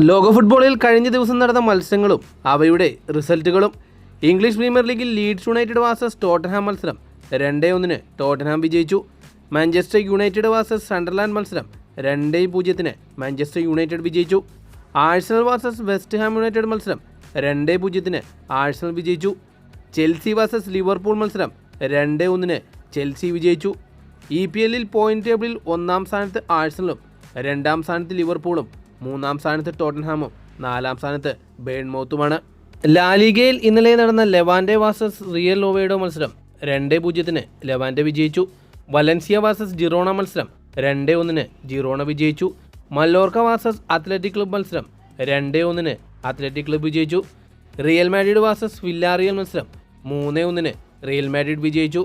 ലോക ഫുട്ബോളിൽ കഴിഞ്ഞ ദിവസം നടന്ന മത്സരങ്ങളും അവയുടെ റിസൾട്ടുകളും. ഇംഗ്ലീഷ് പ്രീമിയർ ലീഗിൽ ലീഡ്സ് യുണൈറ്റഡ് വാസസ് ടോട്ടൻഹാം മത്സരം 2-1 ടോട്ടൻഹാം വിജയിച്ചു. മാഞ്ചസ്റ്റർ യുണൈറ്റഡ് വാസസ് സണ്ടർലാൻഡ് മത്സരം 2-0 മാഞ്ചസ്റ്റർ യുണൈറ്റഡ് വിജയിച്ചു. Arsenal versus West Ham United മത്സരം 2-0 ആഴ്സണൽ വിജയിച്ചു. ചെൽസി വാസസ് ലിവർപൂൾ മത്സരം 2-1 ചെൽസി വിജയിച്ചു. EPL പോയിന്റ് ടേബിളിൽ 1-ാം സ്ഥാനത്ത് ആഴ്സണലും 2-ാം സ്ഥാനത്ത് ലിവർപൂളും 3-ാം സ്ഥാനത്ത് ടോട്ടൻഹാമും 4-ാം സ്ഥാനത്ത് ബേൺമൗത്തുമാണ്. ലാലിഗയിൽ ഇന്നലെ നടന്ന ലെവാൻഡെ വാസസ് റിയൽ ഓവേഡോ മത്സരം 2-0 ലെവാൻഡെ വിജയിച്ചു. വലൻസിയ വാസസ് ജിറോണ മത്സരം 2-1 ജിറോണ വിജയിച്ചു. മല്ലോർക്ക വാസസ് അത്ലറ്റിക് ക്ലബ് മത്സരം 2-1 അത്ലറ്റിക് ക്ലബ് വിജയിച്ചു. റിയൽ മാഡ്രിഡ് വാസസ് വില്ലാറിയൽ മത്സരം 3-1 റിയൽ മാഡ്രിഡ് വിജയിച്ചു.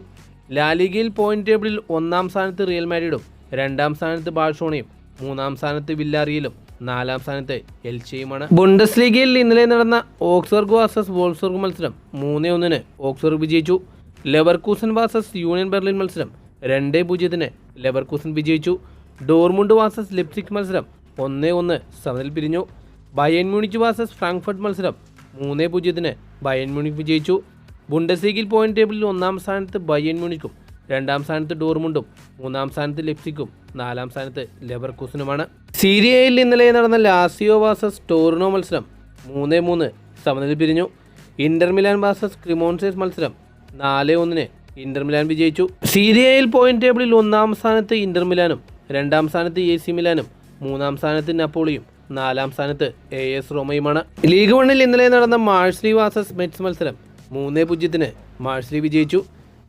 ലാലിഗയിൽ പോയിന്റ് ടേബിളിൽ 1-ാം സ്ഥാനത്ത് റിയൽ മാഡ്രിഡും 2-ാം സ്ഥാനത്ത് ബാഴ്സലോണയും 3-ാം സ്ഥാനത്ത് വില്ലാറിയലും 4-ാം സ്ഥാനത്ത് എൽച്ചയുമാണ്. ബുണ്ടസ് ലീഗയിൽ ഇന്നലെ നടന്ന ഓക്സ്ബർഗ് വാസസ് വോൾസ്ബർഗ് മത്സരം 3-1 ഓക്സ്ബർഗ് വിജയിച്ചു. ലെവർകൂസൻ വാസസ് യൂണിയൻ ബെർലിൻ മത്സരം 2-0 ലെവർകൂസൻ വിജയിച്ചു. ഡോർമുണ്ട് വാസസ് ലിപ്സിക് മത്സരം 1-1 സമനിൽ പിരിഞ്ഞു. ബയേൺ മ്യൂണിച്ച് വാസസ് ഫ്രാങ്ക്ഫർട്ട് മത്സരം 3-0 ബയേൺ മ്യൂണിക്ക് വിജയിച്ചു. ബുണ്ടസ് ലീഗിൽ പോയിന്റ് ടേബിളിൽ 1-ാം സ്ഥാനത്ത് ബയേൺ മ്യൂണിക്കും 2-ാം സ്ഥാനത്ത് ഡോർമുണ്ടും 3-ാം സ്ഥാനത്ത് ലിപ്സിക്കും 4-ാം സ്ഥാനത്ത് ലെവർകൂസനുമാണ്. സീരിയയിൽ ഇന്നലെ നടന്ന ലാസിയോ വാസസ് ടോറിനോ മത്സരം 3-3 സമനിൽ പിരിഞ്ഞു. ഇന്റർ മിലാൻ വാസസ് ക്രിമോൺസേസ് മത്സരം 4-1 ഇന്റർ മിലാൻ വിജയിച്ചു. സീരിയയിൽ പോയിന്റ് ടേബിളിൽ 1-ാം സ്ഥാനത്ത് ഇന്റർ മിലാനും 2-ാം സ്ഥാനത്ത് AC മിലാനും 3-ാം സ്ഥാനത്ത് നപ്പോളിയും 4-ാം സ്ഥാനത്ത് AS റോമയുമാണ്. ലീഗ് 1-ൽ ഇന്നലെ നടന്ന മാഴ്സലി വാസസ് മെറ്റ്സ് മത്സരം 3-0 മാഴ്സലി വിജയിച്ചു.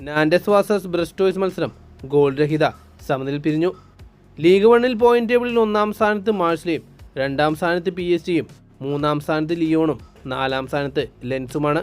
നാൻഡസ് വാസസ് ബ്രസ്റ്റോയ്സ് മത്സരം ഗോൾ രഹിത സമനിൽ പിരിഞ്ഞു. ലീഗ് 1-ൽ പോയിന്റ് ടേബിളിൽ 1-ാം സ്ഥാനത്ത് മാഴ്സലിയും 2-ാം സ്ഥാനത്ത് PSG യും 3-ാം സ്ഥാനത്ത് ലിയോണും 4-ാം സ്ഥാനത്ത് ലെൻസുമാണ്.